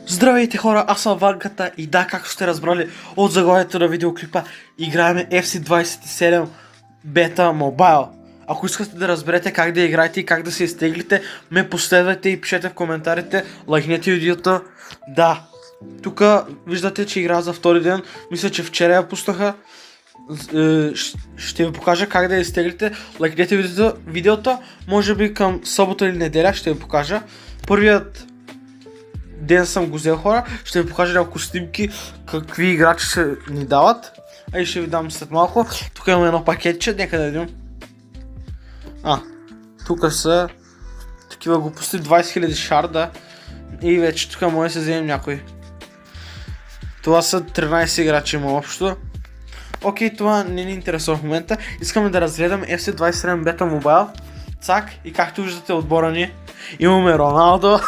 Здравейте хора, аз съм Ванката и да, както сте разбрали от заглавието на видеоклипа, играеме FC27 Beta Mobile. Ако искате да разберете как да играете и как да се изтеглите, ме последвайте и пишете в коментарите, лайкнете видеото. Да, тук виждате, че игра за втори ден, мисля, че вчера я пуснаха. Ще ви покажа как да я изтеглите, лайкнете видеото, може би към събота или неделя ще ви покажа. Първият ден съм го взел, хора, ще ви покажа няколко снимки, какви играчи се ни дават. И ще ви дам след малко. Тук имаме едно пакетче, нека да видим. Тук са такива глупости, 20 000 шарда. И вече тук може да се вземем някой. Това са 13 играчи има общо. Окей, това не ни интересува в момента. Искаме да разгледаме FC27 Beta Mobile. Цак, и както виждате отбора ни, имаме Роналдо,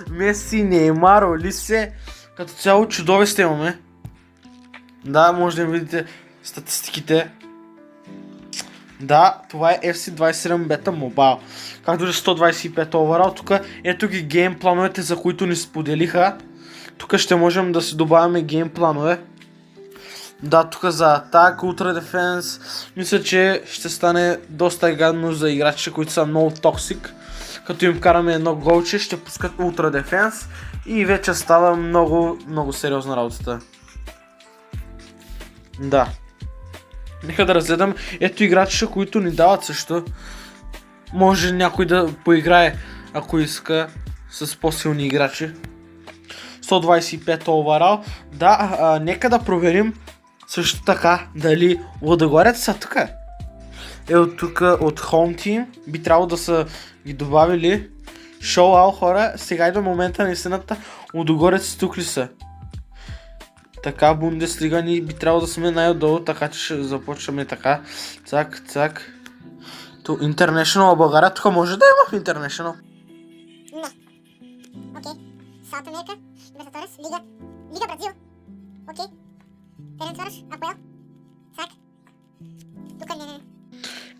Меси, Неймар, Олисе, като цяло чудовище имаме. Да, може да видите статистиките. Да, това е FC27 Beta Mobile. Както виждате 125 overall, тук ето ги гейм плановете, за които ни споделиха. Тук ще можем да си добавяме гейм планове. Да, тук за атак, Ultra Defense, мисля, че ще стане доста гадно за играчите, които са много токсик. Като им караме едно голче, ще пускат Ultra Defense и вече става много сериозна работата. Да. Нека да разгледам. Ето играчите, които ни дават също. Може някой да поиграе, ако иска, с по-силни играчи. 125 overall. Да, нека да проверим също така дали Лудогорец са тук. От тук от Home Team би трябвало да са ги добавили. Шоу хора, сега и до момента на истината Лудогорец тук ли са? Така, Бундеслига ни би трябвало да сме най-отдолу, така че ще започваме така. Цак, цак. То International България, тук може да има в International. Не. Окей. Саут Америка, Libertadores, Лига Бразил. Окей. Ференцварош, Апоел. Цак. Тук не.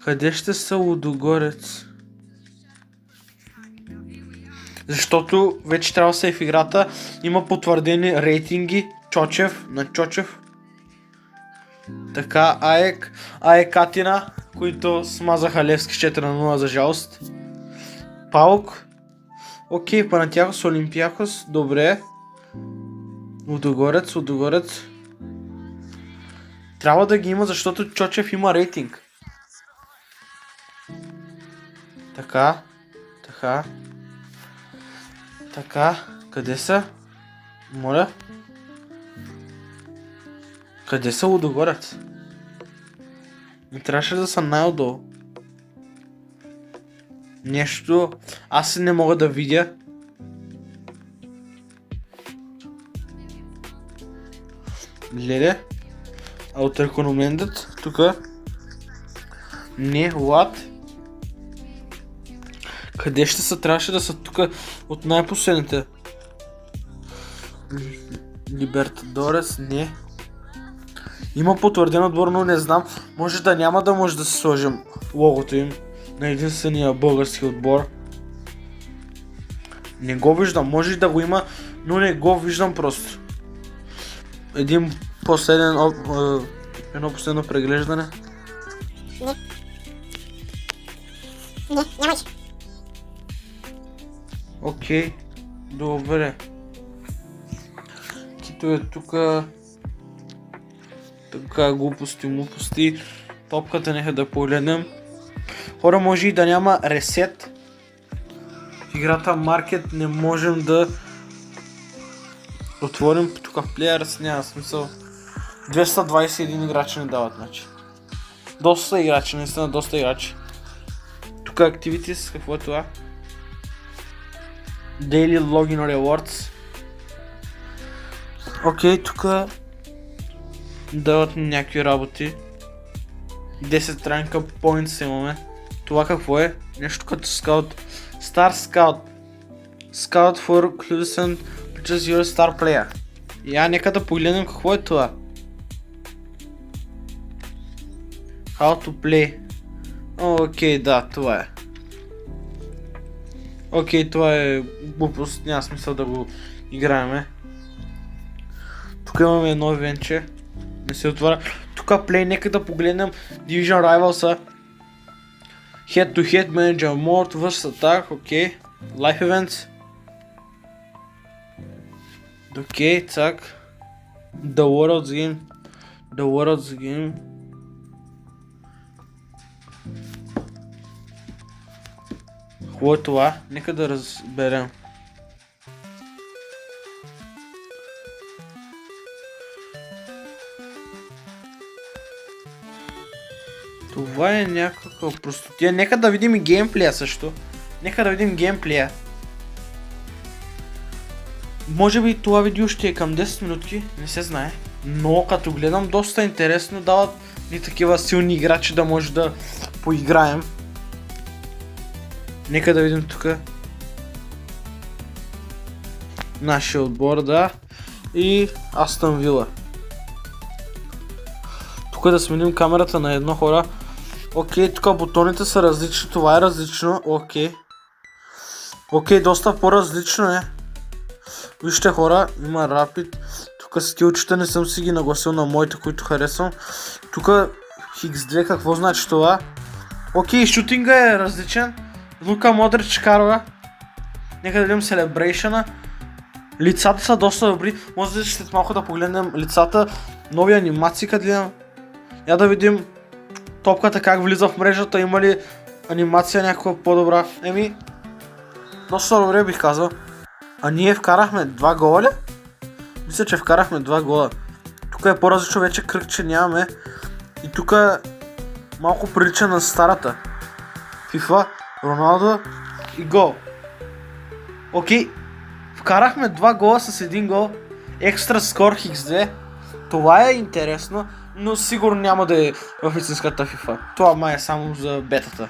Къде ще са Лудогорец? Защото вече трябва да са и в играта. Има потвърдени рейтинги. Чочев, на Чочев. Така, АЕК Атина, които смазаха Левски 4-0 за жалост. Паук. Окей, Панатиакос, Олимпиакос, добре. Лудогорец. Трябва да ги има, защото Чочев има рейтинг. Така. Къде са? Моля. Къде са Лудогорец? Не трябваше да са най-отдолу. Нещо... Аз не мога да видя. Леле. Алтеркономендът. Тука. Не, лад. Къде ще са? Трябваше да са тук от най-последните. Либертадорес, не. Има потвърден отбор, но не знам. Може да няма да може да се сложим логото им на единствения български отбор. Не го виждам. Може да го има, но не го виждам просто. Едно последно преглеждане. Не, нямаш. Окей, добре. Кито е тука. Така, глупости. Топката нека да погледнем. Хора, може и да няма ресет. В играта Маркет не можем да отворим тук в Players, няма смисъл. 221 играчи не дават, значи. Доста играчи, наистина доста играчи. Тук Activities, какво е това? Daily Login Rewards. Окей, тук дават някакви работи. 10 ранка points имаме. Това какво е? Нещо като Scout. Star Scout. Scout for Clues Purchase Your Star Player. Нека да погледнем какво е това. How to play. Окей, да, това е. Окей, това е глупост, няма смисъл да го играеме. Тук имаме едно ивенче. Не се отваря. Тук Play, нека да погледнем Division Rivals. Head to Head, Manager Mode, vs Attack, окей. Life Events. Окей, цак. The World's Game. Какво е това? Нека да разберем. Това е някакъв простотия. Нека да видим и геймплея също. Нека да видим геймплея. Може би това видео ще е към 10 минутки, не се знае. Но като гледам, доста интересно, дават ни такива силни играчи да може да поиграем. Нека да видим тук. Нашия отбор, да. И Астън Вила. Тук да сменим камерата на едно, хора. Окей, тук бутоните са различни, това е различно, окей. Окей, доста по-различно е. Вижте, хора, има Rapid. Тук скилчета не съм си ги нагласил на моите, които харесвам. Тук X2, какво значи това? Окей, шутинга е различен. Лука Модрич карва. Нека да видим Celebration-а. Лицата са доста добри. Може да след малко да погледнем лицата. Нови анимации, къде гледам. Я да видим топката как влиза в мрежата. Има ли анимация някаква по-добра? Доста добре бих казал. А ние вкарахме 2 гола ли? Мисля, че вкарахме 2 гола. Тук е по-различно вече кръгче нямаме. И тук малко прилича на старата FIFA, Роналдо и гол. Окей, вкарахме 2 гола с 1 гол. Екстра скор X2. Това е интересно, но сигурно няма да е в истинската FIFA. Това май е само за бетата.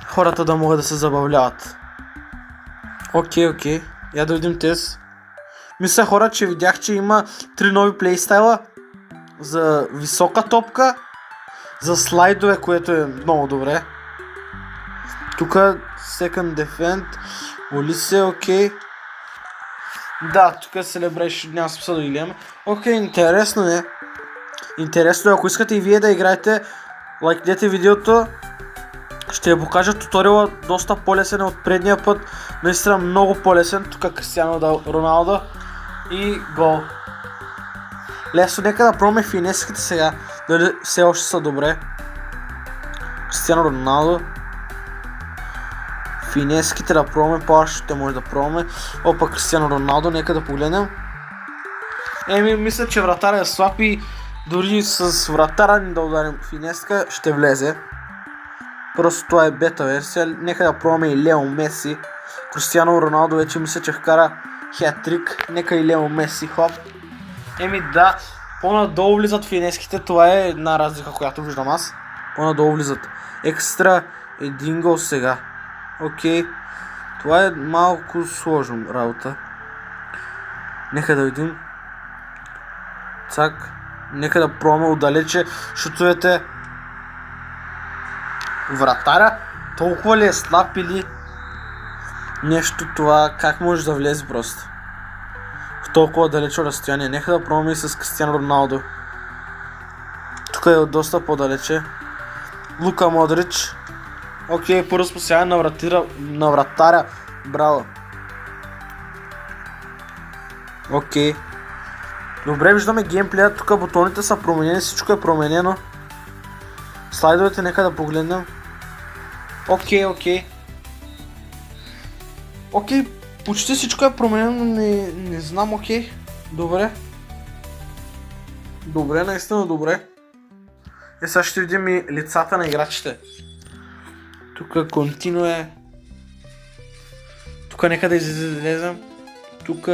Хората да могат да се забавляват. Окей. Я да видим тест. Мисля, хора, че видях, че има 3 нови плейстайла. За висока топка. За слайдове, което е много добре. Тук Second Defend. Олисе, окей. Да, тук Celebration, няма смисъл да ги гледаме. Окей, интересно е. Интересно е, ако искате и вие да играете, лайкнете видеото. Ще я покажа туториала, доста по-лесен е от предния път. Наистина много по-лесен. Тук Кристиано Роналдо и гол. Лесно, нека да пробваме финеските сега. Дали все още са добре. Кристиано Роналдо. Финеските да пробваме, по-още може да пробваме. Опа, Кристиано Роналдо, нека да погледнем. Мисля, че вратаря е слаб и дори с вратара ни да ударим финеска ще влезе. Просто това е бета версия. Нека да пробваме и Лео Меси. Кристиано Роналдо вече мисля, че вкара хет-трик. Нека и Лео Меси, хоп. Да, по-надолу влизат финеските. Това е една разлика, която виждам аз. По-надолу влизат. Екстра 1 гол сега. Окей. Това е малко сложно работа. Нека да видим. Цак. Нека да пробваме отдалече шутовете. Вратаря толкова ли е слаб или нещо това, как може да влезе просто в толкова далече разстояние. Нека да пробваме и с Кристиано Роналдо. Тук е доста по-далече. Лука Модрич. Окей, първо спасяване на вратаря. Браво. Окей. Добре, виждаме геймплея. Тук бутоните са променени, всичко е променено. Слайдовете нека да погледнем. Окей, почти всичко е променено, не знам, окей. Добре, наистина добре. Сега ще видим и лицата на играчите. Тук Continue е. Тук нека да излезем. Тук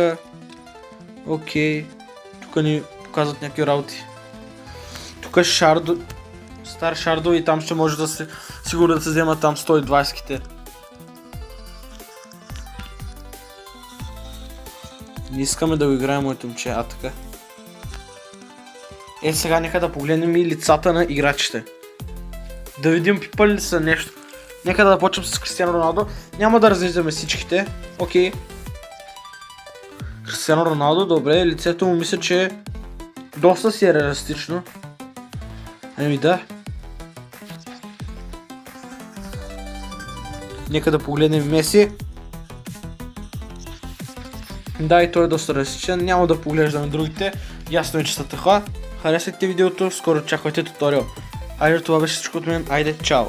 окей. Тук ни показват някакви работи. Тук е Шардо. Стар Шардо и там ще може да се сигурно да се взема там 120-ките. Не искаме да го играем, моето момче, така. Сега нека да погледнем и лицата на играчите. Да видим пипали ли са нещо. Нека да започнем с Кристиано Роналдо. Няма да разглеждаме всичките. Окей. Кристиано Роналдо, добре, лицето му мисля, че доста си е реалистично. Еми да. Нека да погледнем Меси. Да, и той е доста реалистичен, няма да поглеждаме другите. Ясно е, че са така. Харесайте видеото, скоро очаквайте туториал. Айде, това беше всичко от мен, айде, чао!